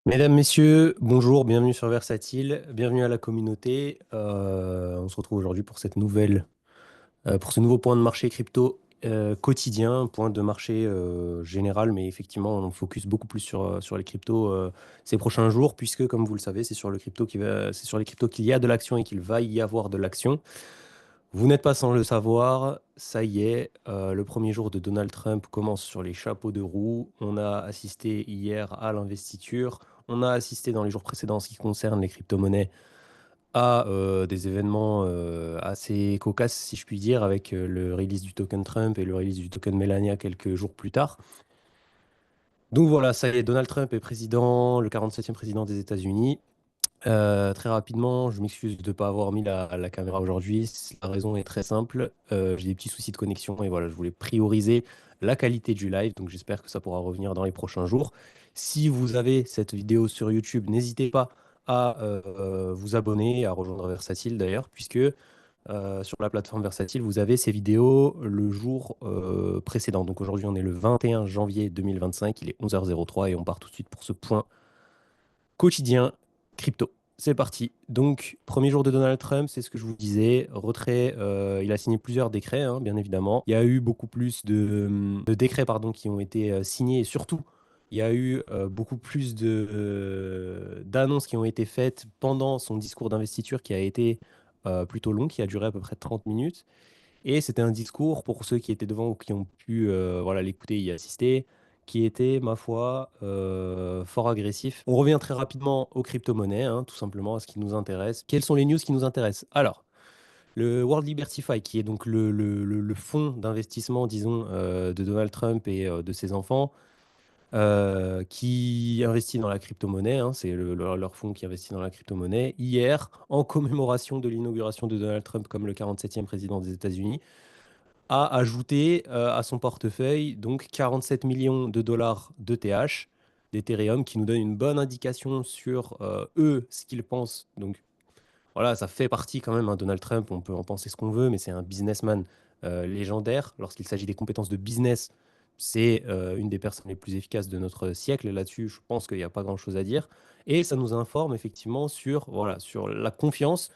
Mesdames, Messieurs, bonjour, bienvenue sur Versatile, bienvenue à la communauté. On se retrouve aujourd'hui pour pour ce nouveau point de marché crypto quotidien, point de marché général, mais effectivement, on focus beaucoup plus sur les cryptos ces prochains jours, puisque, comme vous le savez, c'est sur les cryptos qu'il y a de l'action et qu'il va y avoir de l'action. Vous n'êtes pas sans le savoir, ça y est, le premier jour de Donald Trump commence sur les chapeaux de roue. On a assisté hier à l'investiture. On a assisté dans les jours précédents en ce qui concerne les crypto-monnaies à des événements assez cocasses, si je puis dire, avec le release du token Trump et le release du token Melania quelques jours plus tard. Donc voilà, ça y est, Donald Trump est président, le 47e président des États-Unis. Très rapidement, je m'excuse de ne pas avoir mis la caméra aujourd'hui. La raison est très simple. J'ai des petits soucis de connexion et voilà, je voulais prioriser la qualité du live. Donc j'espère que ça pourra revenir dans les prochains jours. Si vous avez cette vidéo sur YouTube, n'hésitez pas à vous abonner, à rejoindre Versatile d'ailleurs, puisque sur la plateforme Versatile, vous avez ces vidéos le jour précédent. Donc aujourd'hui, on est le 21 janvier 2025, il est 11h03 et on part tout de suite pour ce point quotidien crypto. C'est parti. Donc, premier jour de Donald Trump, c'est ce que je vous disais. Retrait, il a signé plusieurs décrets, hein, bien évidemment. Il y a eu beaucoup plus de décrets pardon, qui ont été signés et surtout, il y a eu beaucoup plus d'annonces qui ont été faites pendant son discours d'investiture qui a été plutôt long, qui a duré à peu près 30 minutes. Et c'était un discours pour ceux qui étaient devant ou qui ont pu voilà, l'écouter et y assister, qui était, ma foi, fort agressif. On revient très rapidement aux crypto-monnaies, hein, tout simplement, à ce qui nous intéresse. Quelles sont les news qui nous intéressent? Alors, le World Libertify, qui est donc le fonds d'investissement, disons, de Donald Trump et de ses enfants, qui investit dans la crypto-monnaie, hein, c'est leur fonds qui investit dans la crypto-monnaie. Hier, en commémoration de l'inauguration de Donald Trump comme le 47e président des États-Unis, a ajouté à son portefeuille donc 47 millions de dollars d'ETH, d'Ethereum, qui nous donne une bonne indication sur eux, ce qu'ils pensent. Donc voilà, ça fait partie quand même, hein, Donald Trump, on peut en penser ce qu'on veut, mais c'est un businessman légendaire. Lorsqu'il s'agit des compétences de business, c'est une des personnes les plus efficaces de notre siècle. Là-dessus, je pense qu'il n'y a pas grand-chose à dire. Et ça nous informe effectivement sur, voilà, sur la confiance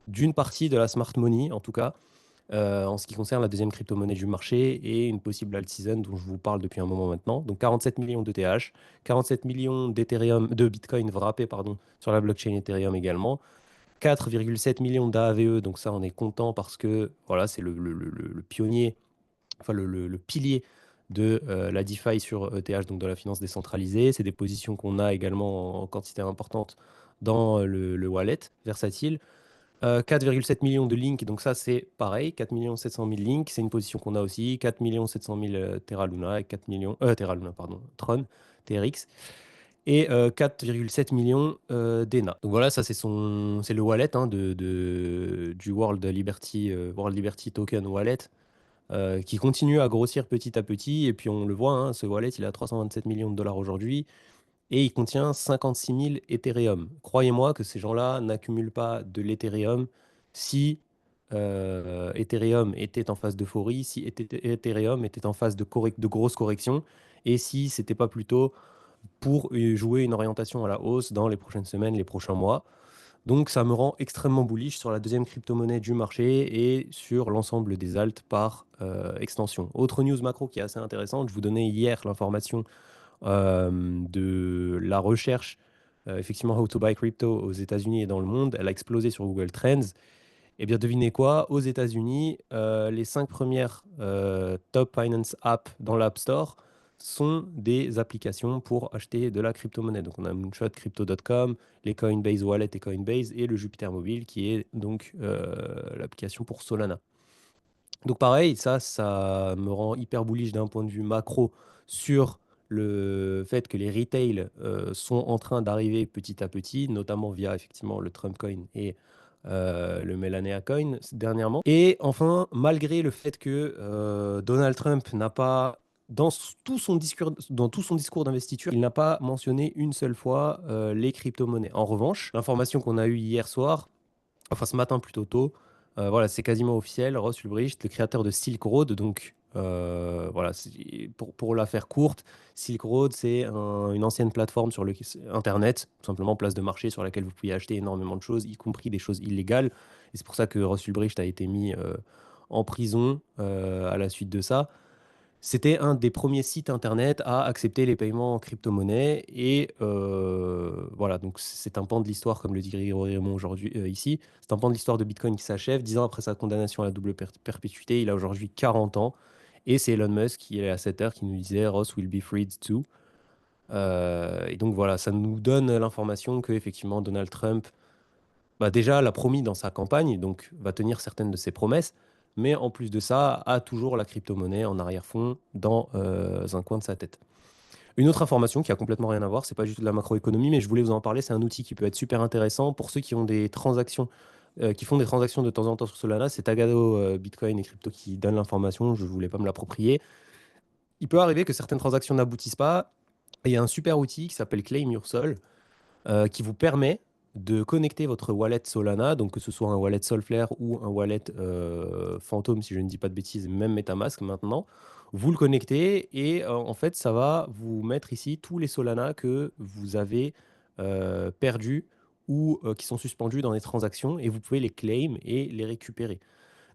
d'une partie de la smart money, en tout cas, en ce qui concerne la deuxième crypto-monnaie du marché et une possible alt season dont je vous parle depuis un moment maintenant. Donc 47 millions d'ETH, 47 millions d'Ethereum, de Bitcoin wrappés pardon, sur la blockchain Ethereum également, 4,7 millions d'AAVE, donc ça on est content parce que voilà, c'est le pionnier, enfin le pilier de la DeFi sur ETH, donc de la finance décentralisée. C'est des positions qu'on a également en quantité importante dans le wallet versatile. 4,7 millions de links, donc ça c'est pareil, 4 700 000 links, c'est une position qu'on a aussi, 4 700 000 Terra Luna et 4 millions, Terra Luna, pardon, Tron, TRX, et 4,7 millions d'ENA. Donc voilà, ça c'est le wallet hein, du World Liberty Token Wallet, qui continue à grossir petit à petit, et puis on le voit, hein, ce wallet il a 327 millions de dollars aujourd'hui, et il contient 56 000 Ethereum. Croyez-moi que ces gens-là n'accumulent pas de l'Ethereum si Ethereum était en phase d'euphorie, si Ethereum était en phase de grosses corrections, et si c'était pas plutôt pour jouer une orientation à la hausse dans les prochaines semaines, les prochains mois. Donc ça me rend extrêmement bullish sur la deuxième crypto-monnaie du marché et sur l'ensemble des alts par extension. Autre news macro qui est assez intéressante, je vous donnais hier l'information de la recherche, effectivement, How to Buy Crypto aux États-Unis et dans le monde. Elle a explosé sur Google Trends. Et bien, devinez quoi? Aux États-Unis, les 5 premières top finance apps dans l'App Store sont des applications pour acheter de la crypto-monnaie. Donc, on a Moonshot, Crypto.com, les Coinbase Wallet et Coinbase, et le Jupiter Mobile, qui est donc l'application pour Solana. Donc pareil, ça me rend hyper bullish d'un point de vue macro sur le fait que les retails sont en train d'arriver petit à petit, notamment via effectivement le Trump Coin et le Melania Coin dernièrement. Et enfin, malgré le fait que Donald Trump n'a pas, dans tout son discours d'investiture, il n'a pas mentionné une seule fois les crypto-monnaies. En revanche, l'information qu'on a eue hier soir, enfin ce matin plutôt tôt, voilà, c'est quasiment officiel. Ross Ulbricht, le créateur de Silk Road, donc Voilà, pour la faire courte, Silk Road, c'est une ancienne plateforme sur Internet, tout simplement place de marché sur laquelle vous pouviez acheter énormément de choses, y compris des choses illégales. Et c'est pour ça que Russell Bricht a été mis en prison à la suite de ça. C'était un des premiers sites internet à accepter les paiements en crypto-monnaie. Et voilà, donc c'est un pan de l'histoire, comme le dit Grégory Raymond aujourd'hui ici. C'est un pan de l'histoire de Bitcoin qui s'achève. 10 ans après sa condamnation à la double perpétuité, il a aujourd'hui 40 ans. Et c'est Elon Musk qui est à cette heure qui nous disait Ross will be freed too. Et donc voilà, ça nous donne l'information que effectivement Donald Trump bah déjà l'a promis dans sa campagne, donc va tenir certaines de ses promesses, mais en plus de ça, a toujours la crypto-monnaie en arrière-fond dans un coin de sa tête. Une autre information qui a complètement rien à voir, c'est pas du tout de la macroéconomie, mais je voulais vous en parler, c'est un outil qui peut être super intéressant pour ceux qui ont des transactions, qui font des transactions de temps en temps sur Solana. C'est Tagado Bitcoin et Crypto qui donne l'information, je voulais pas me l'approprier. Il peut arriver que certaines transactions n'aboutissent pas, et il y a un super outil qui s'appelle Claim Your Sol, qui vous permet de connecter votre wallet Solana, donc que ce soit un wallet Solflare ou un wallet Phantom, si je ne dis pas de bêtises, même MetaMask maintenant. Vous le connectez et en fait, ça va vous mettre ici tous les Solana que vous avez perdus ou qui sont suspendus dans les transactions et vous pouvez les claim et les récupérer.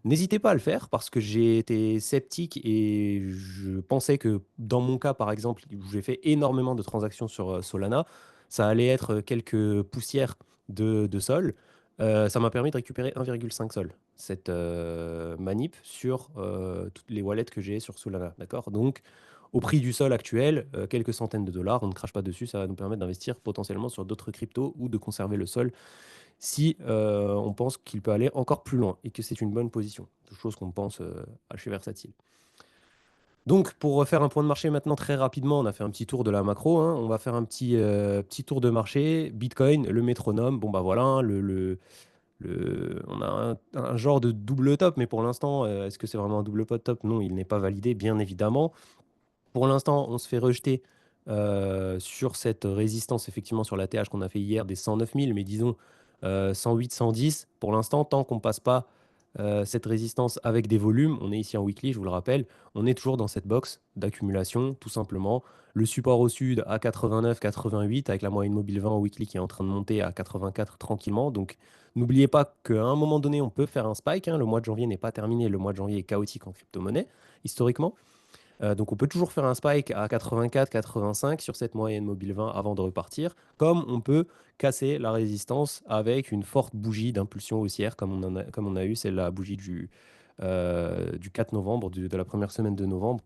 N'hésitez pas à le faire parce que j'ai été sceptique et je pensais que dans mon cas, par exemple, où j'ai fait énormément de transactions sur Solana, ça allait être quelques poussières de sol. Ça m'a permis de récupérer 1,5 sol, cette manip, sur toutes les wallets que j'ai sur Solana. D'accord? Donc, au prix du sol actuel, quelques centaines de dollars, on ne crache pas dessus, ça va nous permettre d'investir potentiellement sur d'autres cryptos ou de conserver le sol si on pense qu'il peut aller encore plus loin et que c'est une bonne position, chose qu'on pense à chez Versatile. Donc, pour faire un point de marché maintenant très rapidement, on a fait un petit tour de la macro, hein. On va faire un petit tour de marché. Bitcoin, le métronome, bon bah voilà, hein, on a un genre de double top, mais pour l'instant, est-ce que c'est vraiment un double top? Non, il n'est pas validé, bien évidemment. Pour l'instant, on se fait rejeter sur cette résistance, effectivement, sur la TH qu'on a fait hier des 109 000, mais disons 108, 110. Pour l'instant, tant qu'on ne passe pas cette résistance avec des volumes, on est ici en weekly, je vous le rappelle, on est toujours dans cette box d'accumulation, tout simplement. Le support au sud à 89, 88, avec la moyenne mobile 20 en weekly qui est en train de monter à 84 tranquillement. Donc, n'oubliez pas qu'à un moment donné, on peut faire un spike, hein. Le mois de janvier n'est pas terminé, le mois de janvier est chaotique en crypto-monnaie, historiquement. Donc on peut toujours faire un spike à 84, 85 sur cette moyenne mobile 20 avant de repartir, comme on peut casser la résistance avec une forte bougie d'impulsion haussière, comme on a eu, c'est la bougie du 4 novembre, de la première semaine de novembre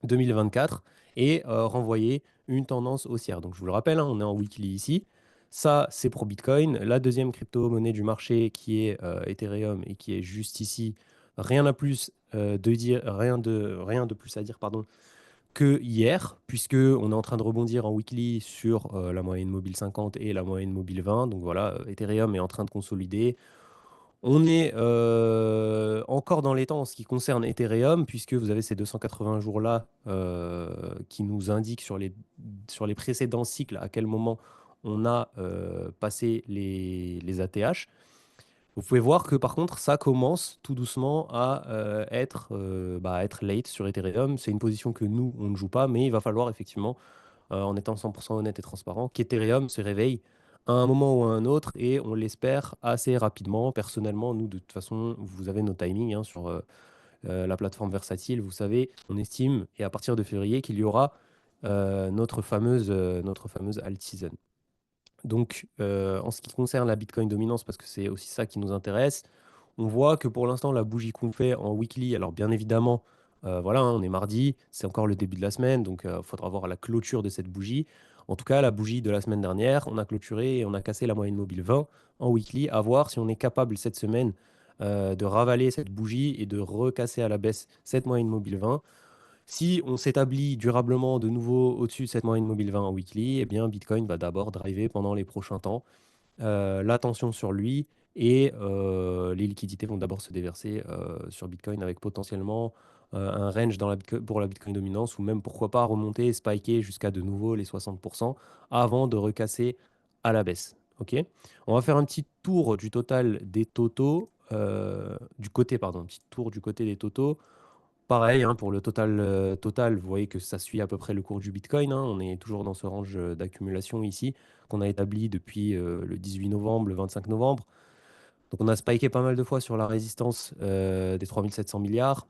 2024, et renvoyer une tendance haussière. Donc je vous le rappelle, hein, on est en weekly ici. Ça, c'est pour Bitcoin. La deuxième crypto-monnaie du marché qui est Ethereum et qui est juste ici, rien à plus de dire, rien de plus à dire, pardon, que hier, puisque on est en train de rebondir en weekly sur la moyenne mobile 50 et la moyenne mobile 20. Donc voilà, Ethereum est en train de consolider. On est encore dans les temps en ce qui concerne Ethereum, puisque vous avez ces 280 jours-là qui nous indiquent sur les précédents cycles à quel moment on a passé les ATH. Vous pouvez voir que par contre, ça commence tout doucement à être late sur Ethereum. C'est une position que nous, on ne joue pas, mais il va falloir effectivement, en étant 100% honnête et transparent, qu'Ethereum se réveille à un moment ou à un autre et on l'espère assez rapidement. Personnellement, nous, de toute façon, vous avez nos timings hein, sur la plateforme Versatile. Vous savez, on estime, et à partir de février, qu'il y aura notre fameuse alt season. Donc, en ce qui concerne la Bitcoin dominance, parce que c'est aussi ça qui nous intéresse, on voit que pour l'instant, la bougie qu'on fait en weekly, alors bien évidemment, voilà, hein, on est mardi, c'est encore le début de la semaine, donc il faudra voir la clôture de cette bougie. En tout cas, la bougie de la semaine dernière, on a clôturé et on a cassé la moyenne mobile 20 en weekly. À voir si on est capable cette semaine de ravaler cette bougie et de recasser à la baisse cette moyenne mobile 20. Si on s'établit durablement de nouveau au-dessus de cette moyenne mobile 20 en weekly, eh bien Bitcoin va d'abord driver pendant les prochains temps l'attention sur lui et les liquidités vont d'abord se déverser sur Bitcoin avec potentiellement un range pour la Bitcoin dominance ou même pourquoi pas remonter et spiker jusqu'à de nouveau les 60% avant de recasser à la baisse. Ok. On va faire un petit tour du total des totaux, un petit tour du côté des totaux pareil, hein, pour le total, vous voyez que ça suit à peu près le cours du Bitcoin, hein. On est toujours dans ce range d'accumulation ici qu'on a établi depuis le 18 novembre, le 25 novembre. Donc on a spiké pas mal de fois sur la résistance des 3700 milliards.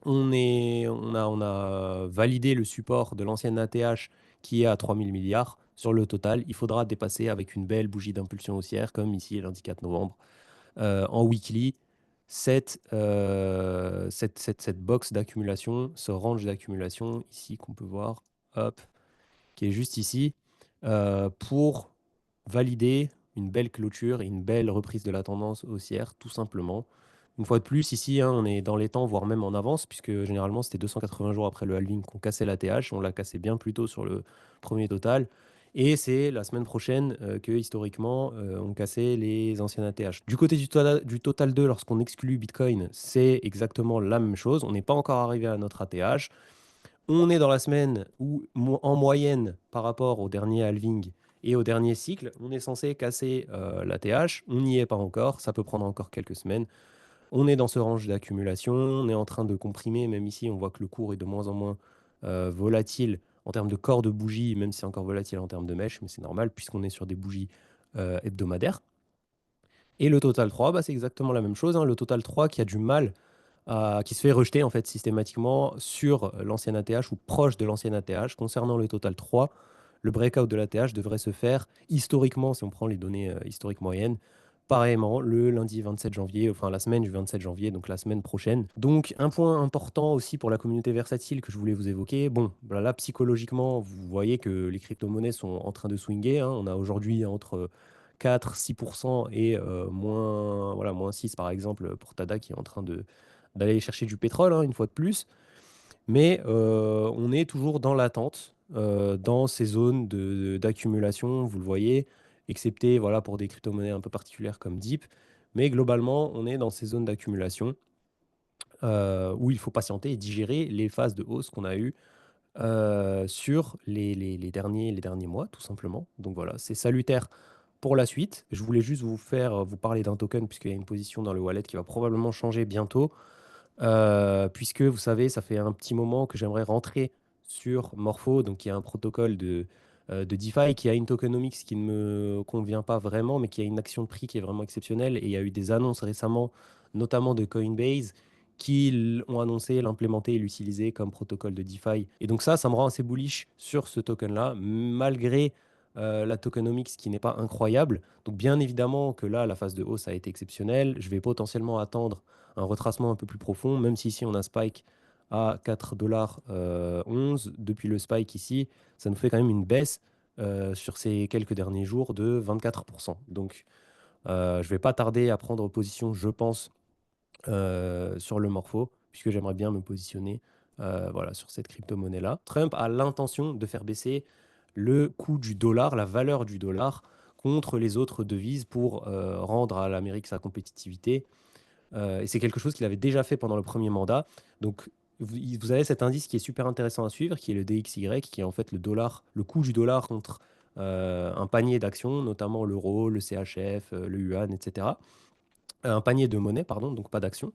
On a validé le support de l'ancienne ATH qui est à 3000 milliards. Sur le total, il faudra dépasser avec une belle bougie d'impulsion haussière, comme ici lundi 4 novembre, en weekly, cette box d'accumulation, ce range d'accumulation ici qu'on peut voir, hop, qui est juste ici, pour valider une belle clôture et une belle reprise de la tendance haussière, tout simplement. Une fois de plus, ici, hein, on est dans les temps, voire même en avance, puisque généralement, c'était 280 jours après le halving qu'on cassait la TH. On l'a cassé bien plus tôt sur le premier total. Et c'est la semaine prochaine que, historiquement, on cassait les anciennes ATH. Du côté du total 2, lorsqu'on exclut Bitcoin, c'est exactement la même chose. On n'est pas encore arrivé à notre ATH. On est dans la semaine où, en moyenne, par rapport au dernier halving et au dernier cycle, on est censé casser l'ATH. On n'y est pas encore. Ça peut prendre encore quelques semaines. On est dans ce range d'accumulation, on est en train de comprimer, même ici on voit que le cours est de moins en moins volatile en termes de corps de bougie, même si c'est encore volatile en termes de mèche, mais c'est normal puisqu'on est sur des bougies hebdomadaires. Et le total 3, bah, c'est exactement la même chose, hein. Le total 3 qui a du mal, qui se fait rejeter en fait systématiquement sur l'ancienne ATH ou proche de l'ancienne ATH. Concernant le total 3, le breakout de l'ATH devrait se faire historiquement, si on prend les données historiques moyennes, pareillement le lundi 27 janvier, enfin la semaine du 27 janvier, donc la semaine prochaine. Donc un point important aussi pour la communauté versatile que je voulais vous évoquer. Bon, voilà, là psychologiquement, vous voyez que les crypto-monnaies sont en train de swinger, hein. On a aujourd'hui entre 4-6% et voilà, moins 6 par exemple pour Tada qui est en train d'aller chercher du pétrole, hein, une fois de plus. Mais on est toujours dans l'attente, dans ces zones d'accumulation, vous le voyez, excepté voilà, pour des crypto-monnaies un peu particulières comme Deep. Mais globalement, on est dans ces zones d'accumulation où il faut patienter et digérer les phases de hausse qu'on a eues sur les derniers mois, tout simplement. Donc voilà, c'est salutaire pour la suite. Je voulais juste vous parler d'un token, puisqu'il y a une position dans le wallet qui va probablement changer bientôt. Puisque vous savez, ça fait un petit moment que j'aimerais rentrer sur Morpho, donc il y a un protocole de DeFi qui a une tokenomics qui ne me convient pas vraiment, mais qui a une action de prix qui est vraiment exceptionnelle. Et il y a eu des annonces récemment, notamment de Coinbase, qui ont annoncé l'implémenter et l'utiliser comme protocole de DeFi. Et donc ça me rend assez bullish sur ce token-là, malgré la tokenomics qui n'est pas incroyable. Donc bien évidemment que là, la phase de hausse a été exceptionnelle. Je vais potentiellement attendre un retracement un peu plus profond, même si ici on a spike à 4,11 $ depuis le spike ici, ça nous fait quand même une baisse sur ces quelques derniers jours de 24%. Donc je ne vais pas tarder à prendre position, je pense, sur le morpho, puisque j'aimerais bien me positionner voilà, sur cette crypto-monnaie-là. Trump a l'intention de faire baisser le coût du dollar, la valeur du dollar, contre les autres devises pour rendre à l'Amérique sa compétitivité. Et c'est quelque chose qu'il avait déjà fait pendant le premier mandat. Donc, vous avez cet indice qui est super intéressant à suivre, qui est le DXY, qui est en fait le dollar, le coût du dollar contre un panier d'actions, notamment l'euro, le CHF, le yuan, etc. Un panier de monnaie, pardon, donc pas d'actions.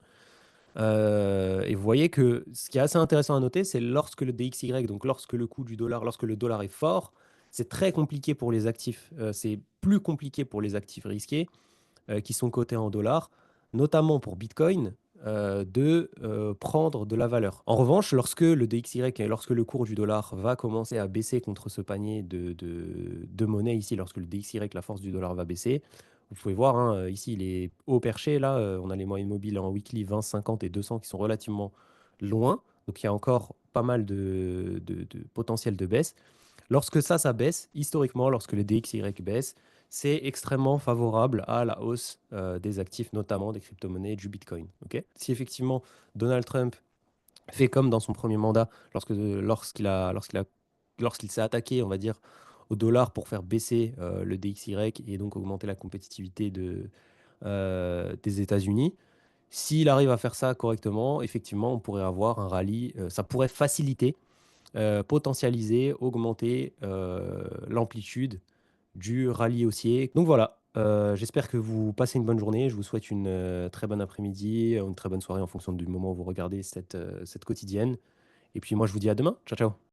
Et vous voyez que ce qui est assez intéressant à noter, c'est lorsque le DXY, donc lorsque le coût du dollar, lorsque le dollar est fort, c'est très compliqué pour les actifs. C'est plus compliqué pour les actifs risqués qui sont cotés en dollars, notamment pour Bitcoin, de prendre de la valeur. En revanche, lorsque le DXY et lorsque le cours du dollar va commencer à baisser contre ce panier de monnaie ici, lorsque le DXY, la force du dollar va baisser, vous pouvez voir hein, ici les hauts perchés, là, on a les moyennes mobiles en weekly 20, 50 et 200 qui sont relativement loin. Donc il y a encore pas mal de potentiel de baisse. Lorsque ça baisse, historiquement, lorsque le DXY baisse, c'est extrêmement favorable à la hausse des actifs, notamment des crypto-monnaies et du Bitcoin. Ok. Si effectivement Donald Trump fait comme dans son premier mandat, lorsqu'il s'est attaqué, on va dire, au dollar pour faire baisser le DXY et donc augmenter la compétitivité des États-Unis, s'il arrive à faire ça correctement, effectivement, on pourrait avoir un rallye, ça pourrait faciliter, potentialiser, augmenter l'amplitude du rallye haussier. Donc voilà, J'espère que vous passez une bonne journée. Je vous souhaite une, très bonne après-midi, une très bonne soirée en fonction du moment où vous regardez cette quotidienne et puis moi je vous dis à demain. Ciao, ciao.